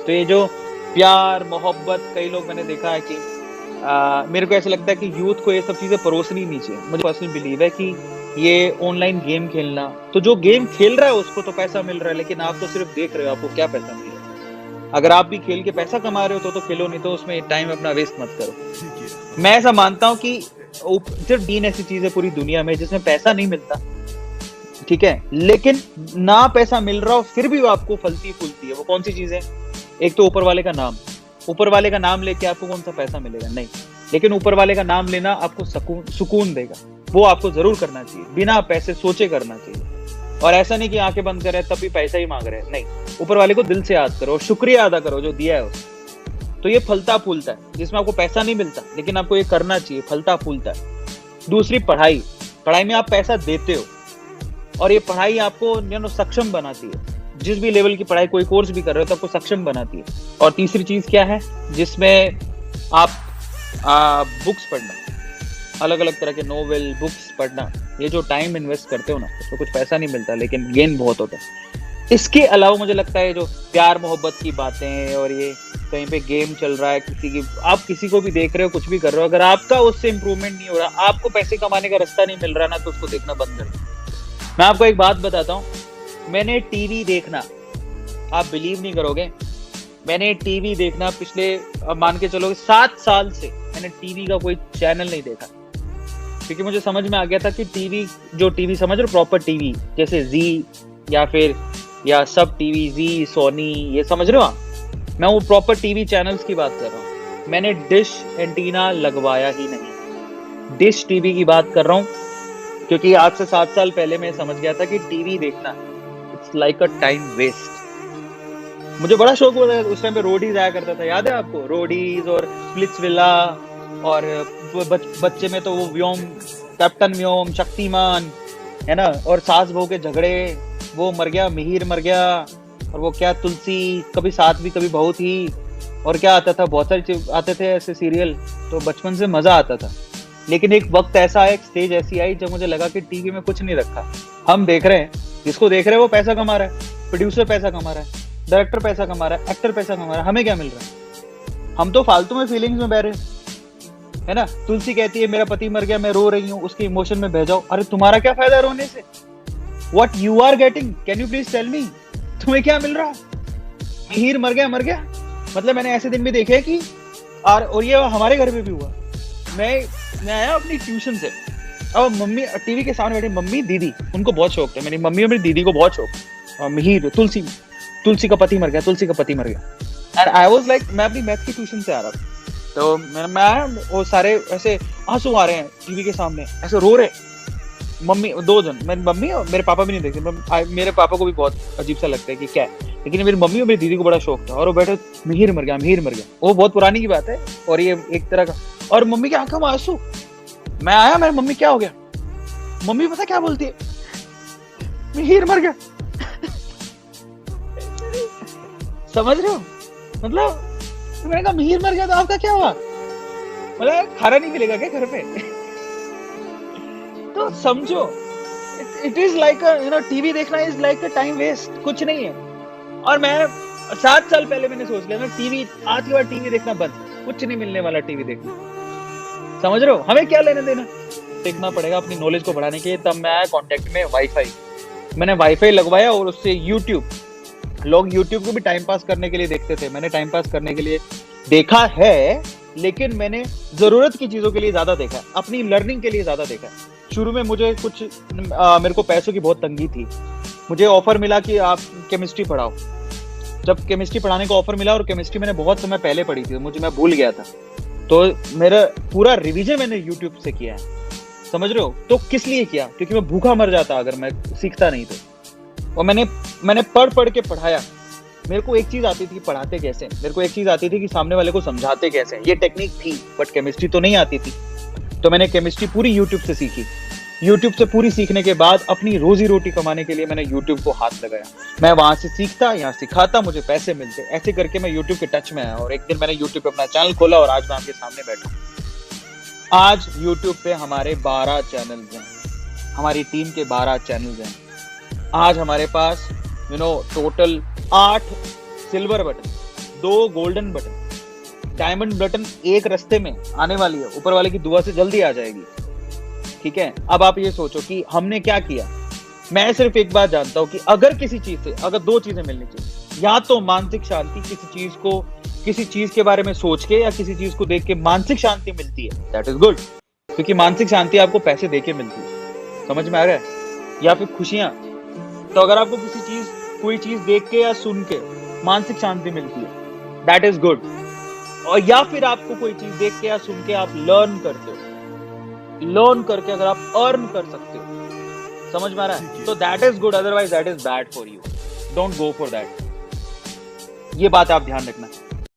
तो ये जो प्यार मोहब्बत, कई लोग मैंने देखा है कि मेरे को ऐसा लगता है कि यूथ को ये सब चीजें परोसनी नहीं चाहिए। मुझे पर्सनल बिलीव है कि ये ऑनलाइन गेम खेलना, तो जो गेम खेल रहा है उसको तो पैसा मिल रहा है, लेकिन आप तो सिर्फ देख रहे हो, आपको क्या पैसा मिल रहा है। अगर आप भी खेल के पैसा कमा रहे हो तो खेलो, नहीं तो उसमें टाइम अपना वेस्ट मत करो। मैं ऐसा मानता हूँ कि सिर्फ 3 ऐसी चीज है पूरी दुनिया में जिसमें पैसा नहीं मिलता, ठीक है, लेकिन ना पैसा मिल रहा हो फिर भी वो आपको फलती फूलती है। वो कौन सी चीज है? एक तो ऊपर वाले का नाम। ऊपर वाले का नाम लेके आपको कौन सा पैसा मिलेगा? नहीं, लेकिन ऊपर वाले का नाम लेना आपको सुकून देगा। वो आपको जरूर करना चाहिए, बिना पैसे सोचे करना चाहिए। और ऐसा नहीं कि आंखें बंद करे तब भी पैसा ही मांग रहे हैं, नहीं, ऊपर वाले को दिल से याद करो, शुक्रिया अदा करो जो दिया है उसको। तो ये फलता फूलता है, जिसमें आपको पैसा नहीं मिलता, लेकिन आपको ये करना चाहिए, फलता फूलता है। दूसरी, पढ़ाई। पढ़ाई में आप पैसा देते हो और ये पढ़ाई आपको सक्षम बनाती है। जिस भी लेवल की पढ़ाई, कोई कोर्स भी कर रहे हो तो आपको सक्षम बनाती है। और तीसरी चीज क्या है? जिसमें आप बुक्स पढ़ना, अलग अलग तरह के नोवेल, बुक्स पढ़ना, ये जो टाइम इन्वेस्ट करते हो ना, तो कुछ पैसा नहीं मिलता लेकिन गेन बहुत होता है। इसके अलावा मुझे लगता है जो प्यार मोहब्बत की बातें और ये कहीं पे गेम चल रहा है, आप किसी को भी देख रहे हो, कुछ भी कर रहे हो, अगर आपका उससे इंप्रूवमेंट नहीं हो रहा, आपको पैसे कमाने का रास्ता नहीं मिल रहा ना, तो उसको देखना बंद कर दो। मैं आपको एक बात बताता हूँ, मैंने टीवी देखना, आप बिलीव नहीं करोगे, मैंने टीवी देखना पिछले मान के चलो 7 साल से मैंने टीवी का कोई चैनल नहीं देखा, क्योंकि मुझे समझ में आ गया था कि टीवी, जो टीवी समझ रहे हो, प्रॉपर टीवी जैसे जी या सब टीवी, जी, सोनी, ये समझ रहे हो आप? मैं वो प्रॉपर टीवी चैनल्स की बात कर रहा हूँ। मैंने डिश एंटीना लगवाया ही नहीं, डिश टीवी की बात कर रहा हूँ, क्योंकि आज से 7 साल पहले मैं समझ गया था कि टीवी देखना it's like a time waste. मुझे बड़ा शौक होता था उस टाइम पे, रोडीज आया करता था, याद है आपको? रोडीज और स्प्लिट्सविला, और बच्चे में तो वो व्योम, कैप्टन व्योम, शक्तिमान, है ना, और सास बहू के झगड़े, वो मर गया, मिहिर मर गया, और वो क्या तुलसी, कभी साथ भी कभी बहू थी, और क्या आता था, बहुत सारे आते थे ऐसे सीरियल, तो बचपन से मजा आता था। लेकिन एक वक्त ऐसा आया, एक स्टेज ऐसी आई जब मुझे लगा कि टीवी में कुछ नहीं रखा। हम देख रहे हैं, जिसको देख रहे हैं वो पैसा कमा रहा है, प्रोड्यूसर पैसा कमा रहा है, डायरेक्टर पैसा कमा रहा है, एक्टर पैसा कमा रहा है, हमें क्या मिल रहा है? हम तो फालतू में फीलिंग्स में बह रहे हैं, है ना। तुलसी कहती है मेरा पति मर गया, मैं रो रही हूँ, उसके इमोशन में बह जाओ। अरे तुम्हारा क्या फायदा रोने से? What you are getting? Can you please tell me? तुम्हें क्या मिल रहा? मिहिर मर गया। मतलब मैंने ऐसे दिन भी देखे कि और ये हमारे घर में भी हुआ। मैं आया अपनी ट्यूशन से, अब मम्मी टीवी के सामने बैठी, मम्मी दीदी, उनको बहुत शौक था, मेरी मम्मी और मेरी दीदी को बहुत शौक, मिहिर, तुलसी का पति मर गया। एंड आई वाज लाइक, मैं अपनी मैथ की ट्यूशन से आ रहा था, तो मैं वो सारे ऐसे आंसू आ रहे हैं टीवी के सामने, ऐसे रो रहे। मम्मी, 2 जन, मेरी मम्मी और मेरे पापा भी नहीं देखते, मेरे पापा को भी बहुत अजीब सा लगता है कि क्या है, लेकिन मेरी मम्मी और मेरी दीदी को बड़ा शौक था, और वो बैठे, मिहिर मर गया। वो बहुत पुरानी की बात है, और ये एक तरह का, और मम्मी की आंखों में आंसू। मैं आया, मेरी मम्मी क्या हो गया? मम्मी पता क्या बोलती है? मिहिर मर गया। समझ रहे हो? मतलब मैंने कहा मिहिर मर गया तो आपका क्या हुआ? मतलब खाना नहीं मिलेगा क्या घर पे? तो समझो, इट इज लाइक टीवी देखना is like a time waste, कुछ नहीं है। और मैं 7 साल पहले मैंने सोच लिया, मैं टीवी आज के बाद टीवी देखना बंद, कुछ नहीं मिलने वाला टीवी देखना। समझ रहे हो? हमें क्या लेने देना? देखना पड़ेगा अपनी नॉलेज को बढ़ाने के लिए। तब मैं आया कॉन्टेक्ट में वाईफाई, मैंने वाईफाई लगवाया, और उससे यूट्यूब, लोग यूट्यूब को भी टाइम पास करने के लिए देखते थे, मैंने टाइम पास करने के लिए देखा है, लेकिन मैंने जरूरत की चीजों के लिए ज्यादा देखा, अपनी लर्निंग के लिए ज्यादा देखा। शुरू में मुझे मेरे को पैसों की बहुत तंगी थी, मुझे ऑफर मिला कि आप केमिस्ट्री पढ़ाओ। जब केमिस्ट्री पढ़ाने का ऑफर मिला, और केमिस्ट्री मैंने बहुत समय पहले पढ़ी थी, मैं भूल गया था, तो मेरा पूरा रिवीजन मैंने यूट्यूब से किया है। समझ रहे हो? तो किस लिए किया? क्योंकि मैं भूखा मर जाता अगर मैं सीखता नहीं तो। और मैंने पढ़ के पढ़ाया। मेरे को एक चीज आती थी, पढ़ाते कैसे, मेरे को एक चीज आती थी कि सामने वाले को समझाते कैसे, ये टेक्निक थी, बट केमिस्ट्री तो नहीं आती थी। तो मैंने केमिस्ट्री पूरी यूट्यूब से सीखी। यूट्यूब से पूरी सीखने के बाद अपनी रोजी रोटी कमाने के लिए मैंने यूट्यूब को हाथ लगाया। मैं वहां से सीखता, यहाँ सिखाता, मुझे पैसे मिलते, ऐसे करके मैं यूट्यूब के टच में आया। और एक दिन मैंने यूट्यूब पे अपना चैनल खोला, और आज मैं आपके सामने बैठा। आज यूट्यूब पे हमारे 12 चैनल्स हैं, हमारी टीम के 12 चैनल्स हैं। आज हमारे पास total 8 silver button, 2 golden button, diamond button एक रास्ते में आने वाली है, ऊपर वाले की दुआ से जल्दी आ जाएगी। ठीक है, अब आप ये सोचो कि हमने क्या किया। मैं सिर्फ एक बात जानता हूं कि अगर किसी चीज से, अगर 2 चीजें मिलनी चाहिए, या तो मानसिक शांति, किसी चीज के बारे में सोच के या किसी चीज को देख के मानसिक शांति मिलती है, दैट इज गुड, क्योंकि मानसिक शांति आपको पैसे दे के मिलती है, समझ में आ रहा है, या फिर खुशियां। तो अगर आपको कोई चीज देख के या सुन के मानसिक शांति मिलती है, दैट इज गुड। और या फिर आपको कोई चीज देख के या सुन के आप लर्न करते हो, लर्न करके अगर आप अर्न कर सकते हो, समझ में आ रहा है, तो that is good, otherwise that is bad for you, don't go for that. ये बात आप ध्यान रखना।